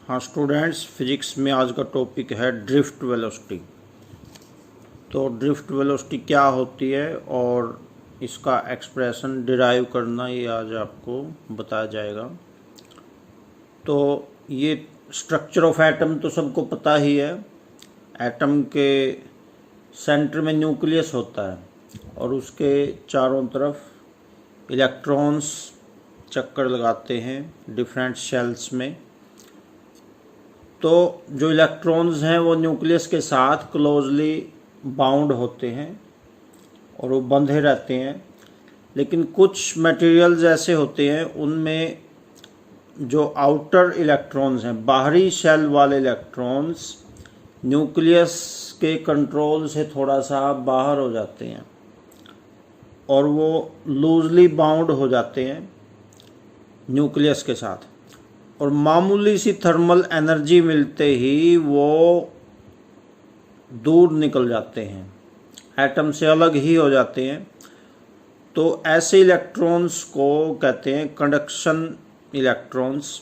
हाँ students, physics में आज का टॉपिक है ड्रिफ्ट वेलोसिटी। तो ड्रिफ्ट वेलोसिटी क्या होती है और इसका एक्सप्रेशन डिराइव करना, ये आज आपको बताया जाएगा। तो ये स्ट्रक्चर ऑफ एटम तो सबको पता ही है। एटम के सेंटर में न्यूक्लियस होता है और उसके चारों तरफ इलेक्ट्रॉन्स चक्कर लगाते हैं डिफरेंट शेल्स में। तो जो इलेक्ट्रॉन्स हैं वो न्यूक्लियस के साथ क्लोजली बाउंड होते हैं और वो बंधे रहते हैं। लेकिन कुछ मटेरियल्स ऐसे होते हैं उनमें जो आउटर इलेक्ट्रॉन्स हैं, बाहरी शेल वाले इलेक्ट्रॉन्स न्यूक्लियस के कंट्रोल से थोड़ा सा बाहर हो जाते हैं और वो लूजली बाउंड हो जाते हैं न्यूक्लियस के साथ, और मामूली सी थर्मल एनर्जी मिलते ही वो दूर निकल जाते हैं, एटम से अलग ही हो जाते हैं। तो ऐसे इलेक्ट्रॉन्स को कहते हैं कंडक्शन इलेक्ट्रॉन्स,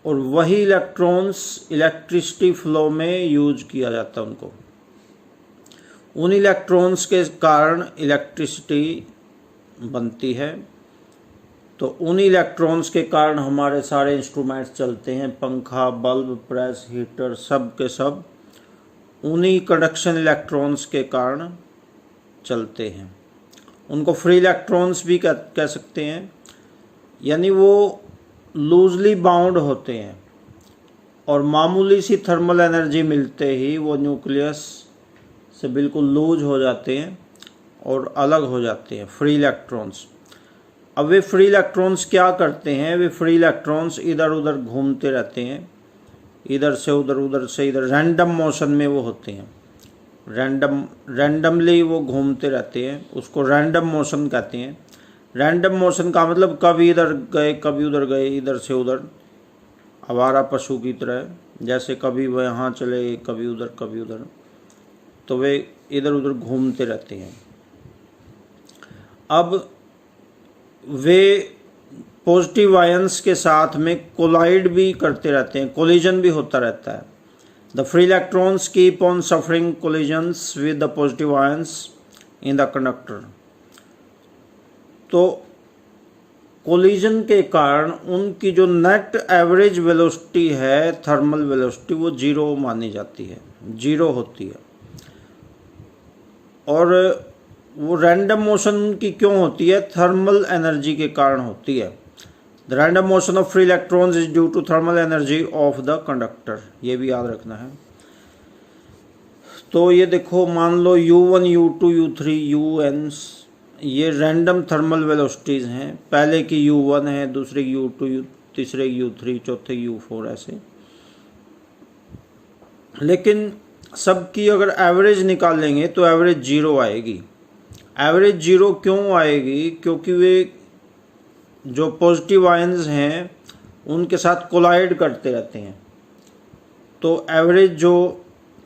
और वही इलेक्ट्रॉन्स इलेक्ट्रिसिटी फ्लो में यूज किया जाता है उनको। उन इलेक्ट्रॉन्स के कारण इलेक्ट्रिसिटी बनती है। तो उन इलेक्ट्रॉन्स के कारण हमारे सारे इंस्ट्रूमेंट्स चलते हैं, पंखा, बल्ब, प्रेस, हीटर, सब के सब उन्हीं कंडक्शन इलेक्ट्रॉन्स के कारण चलते हैं। उनको फ्री इलेक्ट्रॉन्स भी कह सकते हैं, यानी वो लूजली बाउंड होते हैं और मामूली सी थर्मल एनर्जी मिलते ही वो न्यूक्लियस से बिल्कुल लूज हो जाते हैं और अलग हो जाते हैं, फ्री इलेक्ट्रॉन्स। अब वे फ्री इलेक्ट्रॉन्स क्या करते हैं? वे फ्री इलेक्ट्रॉन्स इधर उधर घूमते रहते हैं, इधर से उधर, उधर से इधर, रैंडम मोशन में वो होते हैं। रैंडमली वो घूमते रहते हैं, उसको रैंडम मोशन कहते हैं। रैंडम मोशन का मतलब कभी इधर गए कभी उधर गए, इधर से उधर, आवारा पशु की तरह, जैसे कभी वह यहाँ चले कभी उधर कभी उधर। तो वे इधर उधर घूमते रहते हैं। अब वे पॉजिटिव आयंस के साथ में कोलाइड भी करते रहते हैं, कोलिजन भी होता रहता है। The free electrons keep on suffering collisions with the positive ions in the conductor. तो कोलिजन के कारण उनकी जो नेट एवरेज वेलोसिटी है, थर्मल वेलोसिटी, वो जीरो मानी जाती है, जीरो होती है। और वो रैंडम मोशन की क्यों होती है? थर्मल एनर्जी के कारण होती है। The random motion of free electrons is due to thermal energy of the conductor, ये भी याद रखना है। तो ये देखो, मान लो U1, U2, U3, UN, ये रैंडम थर्मल वेलोसिटीज हैं। पहले की U1 है, दूसरे की U2, तीसरे की U3, चौथे की U4, ऐसे। लेकिन सबकी अगर एवरेज निकालेंगे तो एवरेज जीरो आएगी। एवरेज जीरो क्यों आएगी? क्योंकि वे जो पॉजिटिव आयंस हैं उनके साथ कोलाइड करते रहते हैं। तो एवरेज जो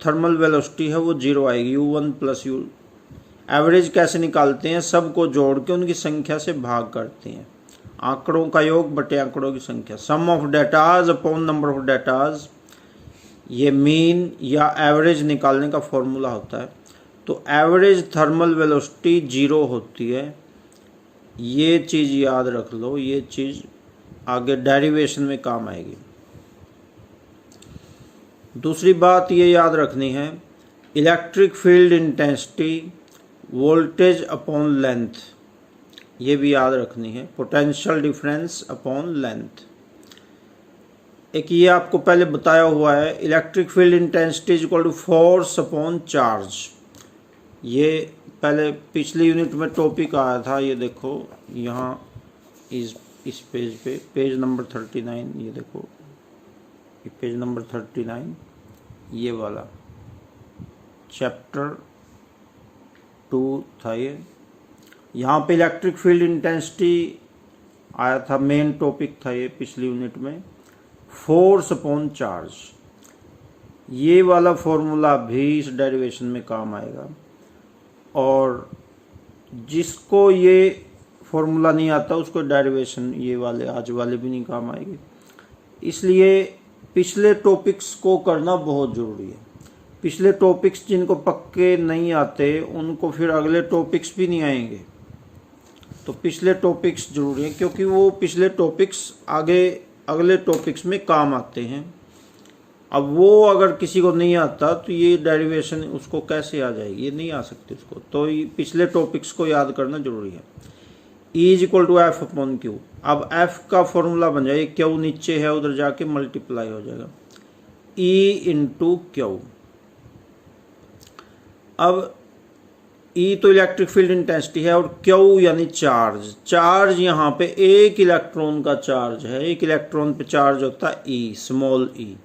थर्मल वेलोसिटी है वो जीरो आएगी। U1 plus U। एवरेज कैसे निकालते हैं? सबको जोड़ के उनकी संख्या से भाग करते हैं। आंकड़ों का योग बटे आंकड़ों की संख्या, sum of datas upon number of datas, ये मीन या एवरेज निकालने का फॉर्मूला होता है। तो एवरेज थर्मल वेलोसिटी जीरो होती है। ये चीज़ याद रख लो, ये चीज़ आगे डेरिवेशन में काम आएगी। दूसरी बात ये याद रखनी है, electric field intensity voltage upon length, ये भी याद रखनी है। Potential difference upon length. एक ये आपको पहले बताया हुआ है, electric field intensity is equal to force upon charge. ये पहले पिछली यूनिट में टॉपिक आया था। ये देखो यहाँ इस पेज पे, पेज नंबर 39, ये देखो, ये पेज नंबर 39, ये वाला चैप्टर 2 था ये। यहाँ पे इलेक्ट्रिक फील्ड इंटेंसिटी आया था, मेन टॉपिक था ये पिछली यूनिट में, फोर्स अपॉन चार्ज। ये वाला फॉर्मूला भी इस डेरिवेशन में काम आएगा, और जिसको ये फॉर्मूला नहीं आता उसको डेरिवेशन ये वाले आज वाले भी नहीं काम आएंगे। इसलिए पिछले टॉपिक्स को करना बहुत ज़रूरी है। पिछले टॉपिक्स जिनको पक्के नहीं आते उनको फिर अगले टॉपिक्स भी नहीं आएंगे। तो पिछले टॉपिक्स ज़रूरी हैं क्योंकि वो पिछले टॉपिक्स आगे अगले टॉपिक्स में काम आते हैं। अब वो अगर किसी को नहीं आता तो ये डेरिवेशन उसको कैसे आ जाएगी, ये नहीं आ सकती उसको। तो ये पिछले टॉपिक्स को याद करना जरूरी है। E is equal to F upon Q. अब एफ का फॉर्मूला बन जाए, क्यू नीचे है उधर जाके मल्टीप्लाई हो जाएगा E इंटू क्यू। अब E तो इलेक्ट्रिक फील्ड इंटेंसिटी है और क्यू यानी चार्ज। चार्ज यहाँ पे एक इलेक्ट्रॉन का चार्ज है, एक इलेक्ट्रॉन पे चार्ज होता है E, small E.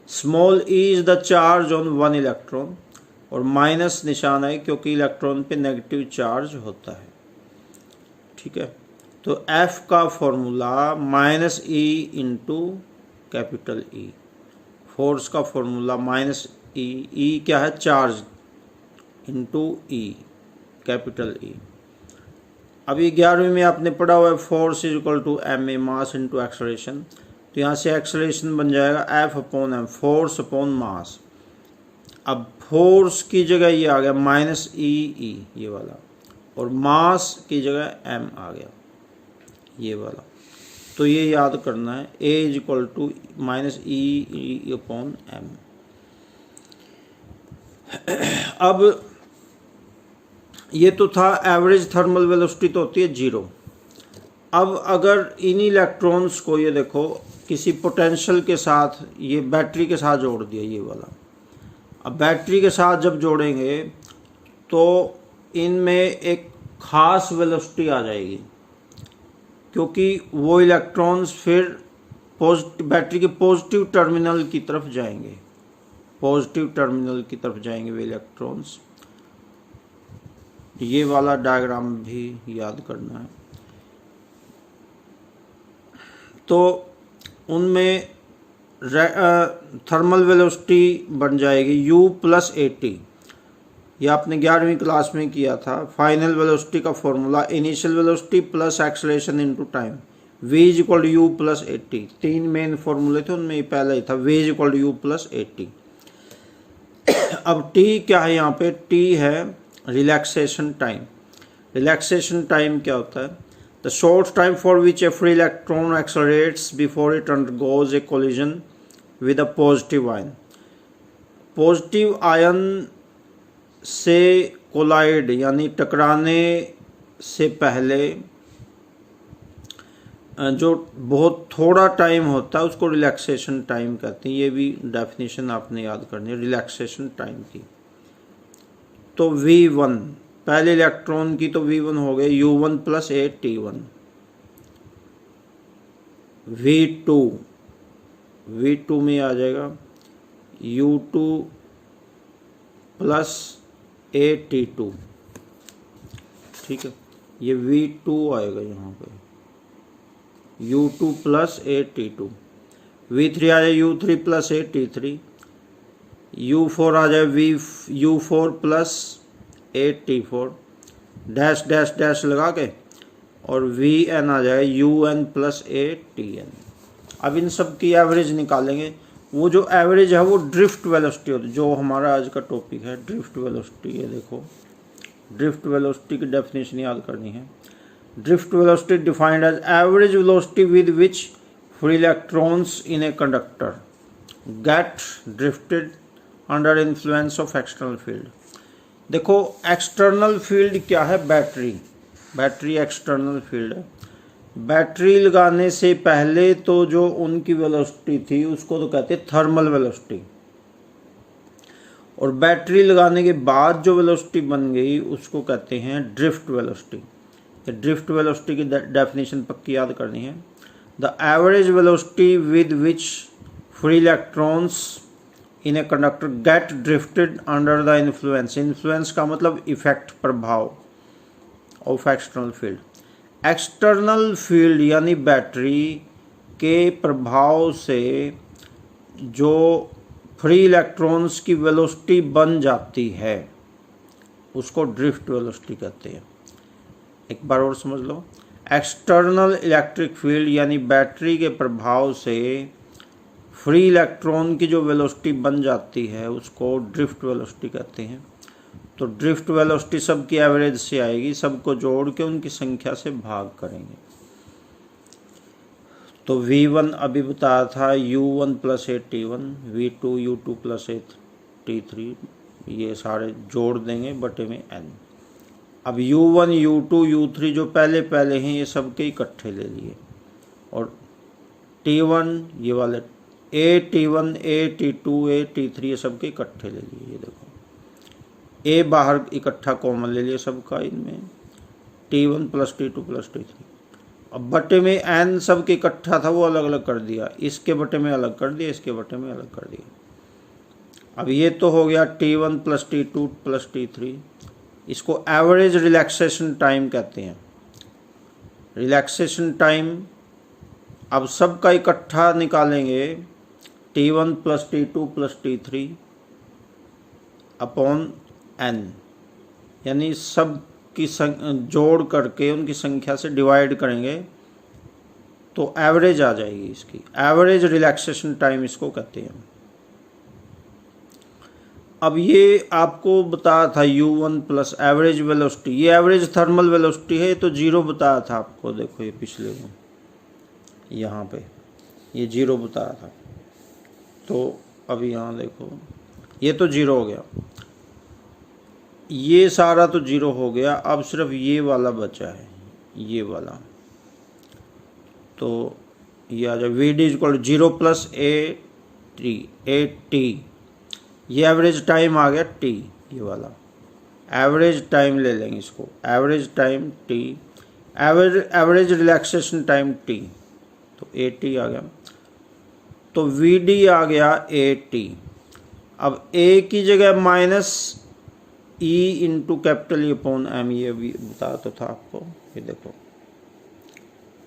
Small E is the charge on one electron, और माइनस निशान है क्योंकि इलेक्ट्रॉन पे नेगेटिव चार्ज होता है। ठीक है, तो एफ का formula minus E into capital E. Force का फॉर्मूला माइनस ई क्या है, charge into E capital E. अभी 11वीं में आपने पढ़ा हुआ है force is equal to M A, mass into acceleration. तो यहाँ से एक्सलेरेशन बन जाएगा F upon M, force upon mass. अब फोर्स की जगह ये आ गया माइनस ई ये वाला, और मास की जगह एम आ गया ये वाला। तो ये याद करना है, A is equal to minus E upon M. अब ये तो था एवरेज थर्मल वेलोसिटी, तो होती है 0। अब अगर इन इलेक्ट्रॉन्स को ये देखो किसी पोटेंशियल के साथ, ये बैटरी के साथ जोड़ दिया ये वाला। अब बैटरी के साथ जब जोड़ेंगे तो इनमें एक खास वेलोसिटी आ जाएगी, क्योंकि वो इलेक्ट्रॉन्स फिर बैटरी के पॉजिटिव टर्मिनल की तरफ जाएंगे, पॉजिटिव टर्मिनल की तरफ जाएंगे वे इलेक्ट्रॉन्स। ये वाला डायग्राम भी याद करना है। तो उनमें थर्मल वेलोसिटी बन जाएगी U प्लस AT। ये आपने 11वीं क्लास में किया था। फाइनल वेलोसिटी का formula initial velocity plus acceleration into time, V is equal to U plus AT। 3 main फॉर्मूले थे, उनमें पहला ही था V is equal to U plus AT। अब T क्या है यहाँ पे, T है रिलैक्सेशन टाइम। रिलैक्सेशन टाइम क्या होता है, the short time for which a free electron accelerates before it undergoes a collision with a positive ion। Positive ion से कोलाइड यानी टकराने से पहले जो बहुत थोड़ा टाइम होता है उसको रिलैक्सेशन टाइम कहते हैं। ये भी डेफिनेशन आपने याद करनी है रिलैक्सेशन टाइम की। तो V1 पहले इलेक्ट्रॉन की तो V1 हो गए U1 प्लस AT1। V2 में आ जाएगा U2 प्लस AT2। ठीक है, ये V2 आएगा यहाँ पे, U2 प्लस AT2। V3 आ जाए U3 प्लस AT3। U4 आ जाए U4 plus AT4 dash dash dash लगा के, और Vn आ जाए UN प्लस ATN। अब इन सब की एवरेज निकालेंगे। वो जो एवरेज है वो ड्रिफ्ट वेलोसिटी होती है, जो हमारा आज का टॉपिक है ड्रिफ्ट वेलोसिटी। ये देखो, ड्रिफ्ट वेलोसिटी की डेफिनेशन याद करनी है। Drift velocity defined as average velocity with which free electrons in a conductor get drifted under influence of external field. देखो एक्सटर्नल फील्ड क्या है, बैटरी एक्सटर्नल फील्ड है। बैटरी लगाने से पहले तो जो उनकी वेलोसिटी थी उसको तो कहते हैं थर्मल वेलोसिटी, और बैटरी लगाने के बाद जो वेलोसिटी बन गई उसको कहते हैं ड्रिफ्ट वेलोसिटी। ड्रिफ्ट वेलोसिटी की डेफिनेशन पक्की याद करनी है। The average velocity with which free electrons in a conductor get drifted under the influence. Influence का मतलब इफेक्ट, प्रभाव of external field. External field यानी बैटरी के प्रभाव से जो फ्री इलेक्ट्रॉन्स की वेलोसिटी बन जाती है उसको ड्रिफ्ट वेलोसिटी कहते हैं। एक बार और समझ लो, एक्सटर्नल इलेक्ट्रिक फील्ड यानी बैटरी के प्रभाव से फ्री इलेक्ट्रॉन की जो वेलोसिटी बन जाती है उसको ड्रिफ्ट वेलोसिटी कहते हैं। तो ड्रिफ्ट वेलोसिटी सबकी एवरेज से आएगी, सबको जोड़ के उनकी संख्या से भाग करेंगे। तो v1 अभी बताया था u1 plus at1, v2 u2 plus at3, ये सारे जोड़ देंगे बटे में n। अब u1 u2 u3 जो पहले पहले हैं ये सबके इकट्ठे ले लिए, और t1 ये वाले at1 at2 at3 ये सबके इकट्ठे ले लिए। ये देखो a बाहर इकट्ठा कॉमन ले लिया सबका, इनमें t1 plus t2 plus t3। अब बटे में n सबके इकट्ठा था वो अलग अलग कर दिया, इसके बटे में अलग कर दिया, इसके बटे में अलग कर दिया। अब ये तो हो गया t1 plus t2 plus t3। इसको एवरेज रिलैक्सेशन टाइम कहते हैं। रिलैक्सेशन टाइम अब सबका इकट्ठा निकालेंगे, t1 plus t2 plus t3 upon n, यानी सब की जोड़ करके उनकी संख्या से डिवाइड करेंगे तो एवरेज आ जाएगी। इसकी एवरेज रिलैक्सेशन टाइम इसको कहते हैं। अब ये आपको बताया था u1 प्लस एवरेज वेलोसिटी, ये एवरेज थर्मल वेलोसिटी है, तो जीरो बताया था आपको। देखो ये पिछले में यहाँ पे ये जीरो बताया था, तो अब यहाँ देखो ये तो जीरो हो गया, ये सारा तो जीरो हो गया। अब सिर्फ ये वाला बचा है, ये वाला, तो ये आ जाए V D equal 0 plus A T, ये एवरेज टाइम आ गया टी, ये वाला एवरेज टाइम ले लेंगे इसको, average time T, average relaxation time T, तो ए टी आ गया। तो वी डी आ गया ए टी। अब ए की जगह minus E into capital E upon M, ये भी बताया तो था आपको। ये देखो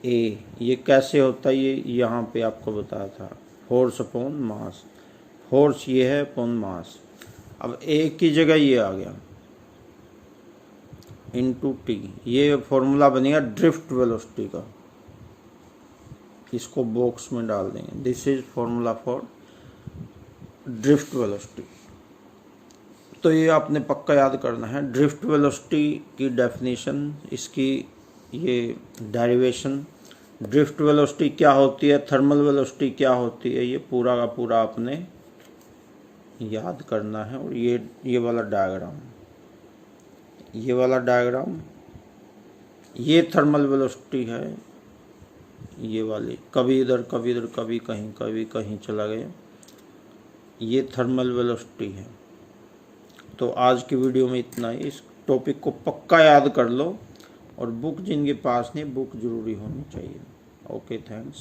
ए ये कैसे होता है, ये यहाँ पे आपको बताया था, फोर्स अपॉन मास, फोर्स ये है अपॉन मास। अब ए की जगह ये आ गया इंटू टी, ये फॉर्मूला बनेगा ड्रिफ्ट वेलोसिटी का, इसको बॉक्स में डाल देंगे। This is formula for drift velocity. तो ये आपने पक्का याद करना है। ड्रिफ्ट वेलोसिटी की डेफिनेशन, इसकी ये डेरिवेशन, ड्रिफ्ट वेलोसिटी क्या होती है, थर्मल वेलोसिटी क्या होती है, ये पूरा का पूरा आपने याद करना है। और ये वाला डायग्राम, ये वाला डायग्राम, ये थर्मल वेलोसिटी है, ये वाली कभी इधर कभी इधर कभी कहीं चला गया, ये थर्मल वेलोसिटी है। तो आज की वीडियो में इतना ही। इस टॉपिक को पक्का याद कर लो, और बुक जिनके पास नहीं, बुक जरूरी होनी चाहिए। Okay, thanks.